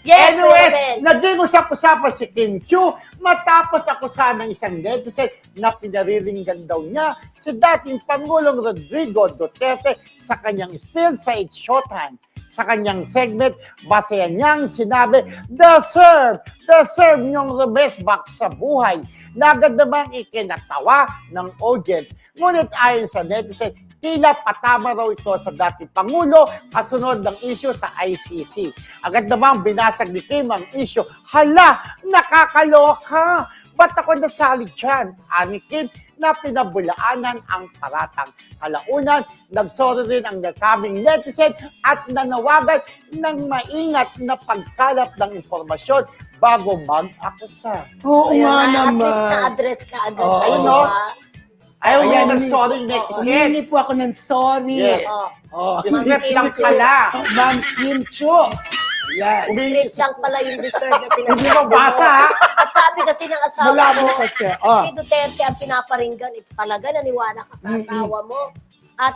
Yes, Anyway, Raven. naging usap-usapan si Kim Chiu matapos akusahan ng isang netizen na pinariringgan daw niya si dating Pangulong Rodrigo Duterte sa kanyang spill sa It's Showtime. Sa kanyang segment, base niyang sinabi, deserve niyong the best back sa buhay. Na agad namang ikinatawa ng audience. Ngunit ayon sa netizen, tila patama raw ito sa dating Pangulo kasunod ng issue sa ICC. Agad namang binasag ni Kim ang issue, hala, nakakaloka! Ba't ako nasali dyan? Ani Kim na pinabulaanan ang paratang. Kalaunan, nagsorry rin ang nasabing netizen at nanawagan ng maingat na pagkalap ng impormasyon bago mag-akusa. Oo nga At naman. least na-address ka agad. Oo. Ayun, diba? no? Ayaw niya Ayan, ng sorry netizen. Humingi po ako ng sorry. Yes. Oh. Oh. Script lang Kim Chiu. pala. Ma'am Kim Chiu. Yes. Script lang pala yung deserve na sinasabi. Hindi mo basa, ha? At sabi kasi ng asawa Malabo mo, kasi. si Duterte ang pinaparinggan. Ito talaga, naniwala ka sa asawa mo. At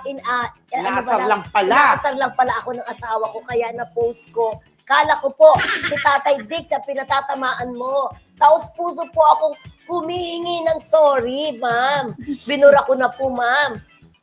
Naasar lang pala. Naasar lang pala ako ng asawa ko, kaya na-post ko. Kala ko po, si Tatay Diggs ang pinatatamaan mo. Taos puso po akong humihingi ng sorry, ma'am. Binura ko na po, ma'am.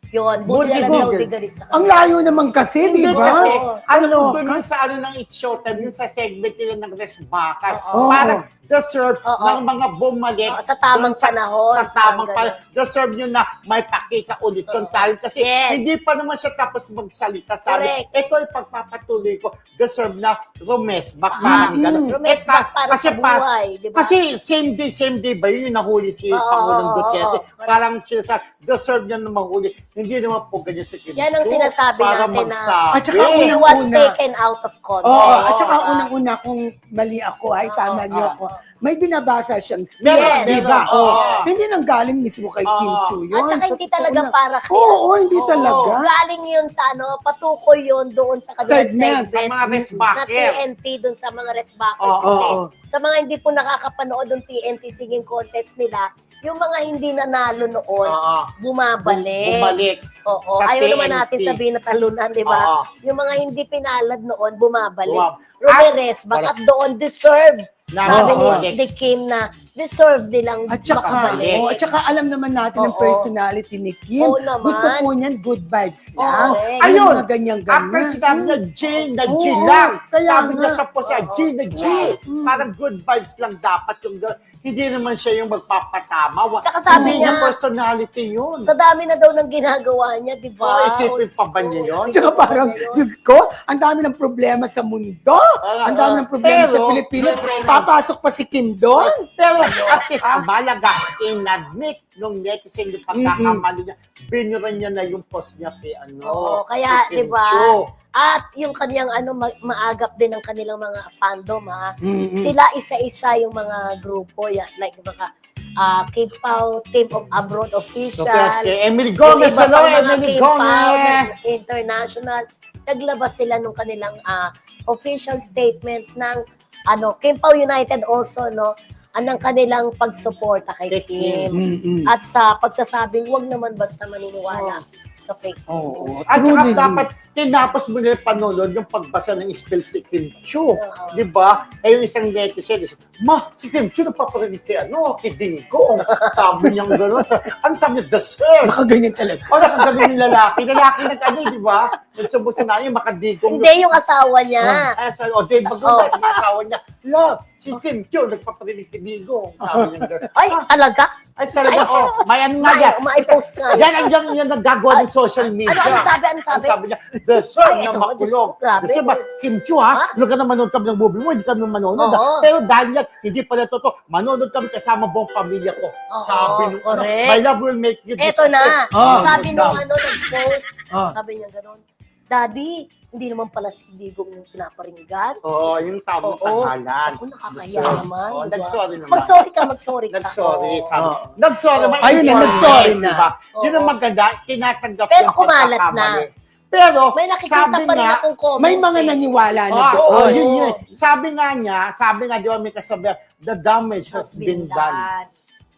Yun, buti na lang daw di galit sa Ang kanya. layo naman kasi, di Hindi ba? kasi, ano Ano kung doon ka? yung sa ano ng It's Showtime, yung sa segment nila ng Resbakan, Oo. parang deserve Oo. ng mga bumalik Oo, sa tamang doon panahon, Sa tamang parang panahon. Deserve nyo na may pakita ulit yung talent. Kasi Yes. hindi pa naman siya tapos magsalita. Sabi, Correct. ito ay pagpapatuloy ko. Deserve na rumesback. Parang gano'n. Rumesback para kasi sa buhay, di ba? Kasi same day ba yun yung nahuli si Oo, Pangulong oo, Duterte. oo. Parang sinasabi, deserve niya na mahuli. Hindi naman po ganyan si Kim Yan ang Chiu sinasabi para natin na magsabi. At saka he unang- was una. taken out of context. Oo, at di saka ba? unang-una kung mali ako, ay tama Oo, niyo oo, ako. May binabasa siyang speech, Yes, di ba? meron. Oo. Oo. Hindi nang galing mismo kay Kim Oo. Chiu yun. At saka Sa hindi totoo talaga lang. para kay... Oo, hindi Oo. talaga. Galing yun sa patukoy yun doon sa kanilang Segment, segment. sa mga na resbacker. TNT doon sa mga resbackers. Oo, Kasi oo. sa mga hindi po nakakapanood ng TNT singing contest nila, yung mga hindi nanalo noon, Oo. bumabalik. Bumalik. Oo. Sa Ayaw naman TNT. natin sabihin na talunan, di ba? Oo. Yung mga hindi pinalad noon, bumabalik. Bumab- Ruberes, baka doon deserve. Na Sabi makabalik. ni Kim na deserve nilang At saka, makabalik. at saka alam naman natin ang Oo. personality ni Kim. Oo naman. Gusto po niyan good vibes lang. Oo. Yung Ayun. mga ganyan-ganyan. After sinabi niya, G na G Oo, lang. kaya Sabi niya nga. sa post niya, G na G. Parang good vibes lang dapat yung hindi naman siya yung magpapatama. Tsaka sabi Hindi niya, yung personality yun. sa dami na daw ng ginagawa niya, di ba? Oo, isipin pa ba niya yun? Tsaka parang, Diyos ko, ang dami ng problema sa mundo. Ang dami ng problema sa Pero, Pilipinas. pero- Papasok pa si Kim doon. Pero at least, ang malaga, in-admit nung netizen yung pagkakamali niya, binuran niya na yung post niya kay Oo, kaya, kay Kim di ba? Chiu. At yung kaniyang maagap din ng kanilang mga fandom, ha? Mm-mm. Sila isa-isa yung mga grupo, yan, like mga K-Pao, Team of Abroad Official, Kay Emily yung Gomez, iba hello, pang mga Emily K-Pao, Gomez! International, naglabas sila nung kanilang official statement ng K-Pao United also, no? Anong kanilang pagsuporta kay Kay Kim. Kim. Mm-mm. At sa pagsasabing, wag naman basta maniniwala sa fake Oo. news. At saka Truly. dapat tinapos mo nila panonood yung pagbasa ng spill si Kim Chiu. Oo. Di ba? Eh yung isang netizen, ma, si Kim Chiu nagpaparinig kay kay Digong. Sabi niyang gano'n. Ano sabi niya? Deserve. Baka ganyan talaga. O nakaganon yung lalaki. Lalaki di ba? Nagsubusan na yung makadigong. Hindi yung asawa niya. Ay, sabi, o Dave Magulay, yung asawa niya. Love, si Kim Chiu nagpaparinig kay Digong. Sabi niya gano'n. Ay, talaga? Ay talaga, Ay, may ano nga yan. Ma-post nga. Yan ang yung naggagawa ng social media. Ano sabi? Ang sabi niya, deserve Ay, na ito, makulong. Diyos ko, grabe. Kasi ba, Kim Chiu ha, Ha? huwag ka na manonood kami ng movie mo, hindi kami manonood. Oo. Pero dahil yan, hindi pala totoo, manonood kami kasama buong pamilya ko. Oo, Sabi nung correct. my love will make you Eto na. Ah, Sabi nung ganda. nag-post, Ah. sabi niya gano'n, Daddy, hindi naman pala si Digong yung pinaparinggan. Oo, yung tamang Oo. tanghalan. Ako, nakakaya Deserve. naman, Oo, diba? nag-sorry naman. Mag-sorry ka. Nag-sorry, Oo. sabi. Oo. Nag-sorry. may Ayun na, informal, nag-sorry na. diba? Yun ang Oo. maganda, tinatanggap Pero yung kumalat na. pagkakamali. Pero, May nakikita sabi pa rin nga, akong comments. May mga naniwala na Oh, doon. yun yun. Sabi nga, di ba, may kasabi, the damage has been done.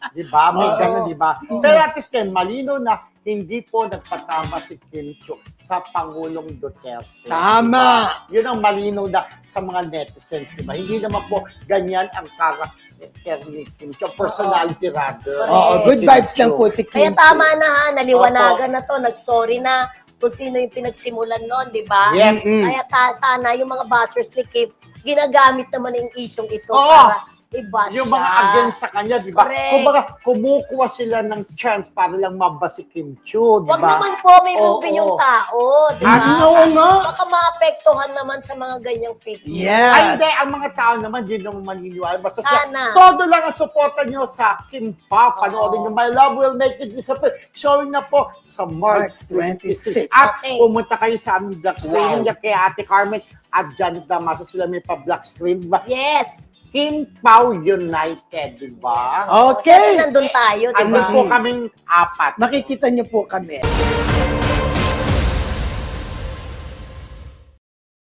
Di ba? May Oo. gano'n, di ba? Pero at least kayo, malino na hindi po nagpatama si Kim Chiu sa Pangulong Duterte. Tama. Diba? Yun ang malinaw na sa mga netizens, di ba? Hindi naman po ganyan ang karakter ni Kim Chiu, personality rather. Oo, good vibes lang po si Kaya Kim Chiu. tama na ha, naliwanagan na to, nag-sorry na kung sino yung pinagsimulan nun, di ba? Yeah. Kaya sana yung mga bashers ni Kim, ginagamit naman yung isyong ito Oo. para i-bash Yung siya. mga against sa kanya, di ba? Correct. Kumbaga, kumukuha sila ng chance para lang mabas si Kim Chiu, di Wag ba? naman po, may movie Oo. yung tao, di Ah, ba? oo nga. Baka maapektuhan naman sa mga ganyang fake news. Yes. Ay, hindi. Ang mga tao naman, di naman maniniwala. Basta Sana. todo lang ang suporta nyo sa Kim Pa. Panoorin nyo, My Love Will Make It Disappear. Showing na po sa March 26. 26. At Okay. pumunta kayo sa aming black screen niya kay Ate Carmen at Janet Damaso. Sila may pa-black screen. Diba? Yes. Kim Pao United, di ba? Okay. Siyempre nandun tayo, di Ano ba? po kaming apat. Makikita niyo po kami.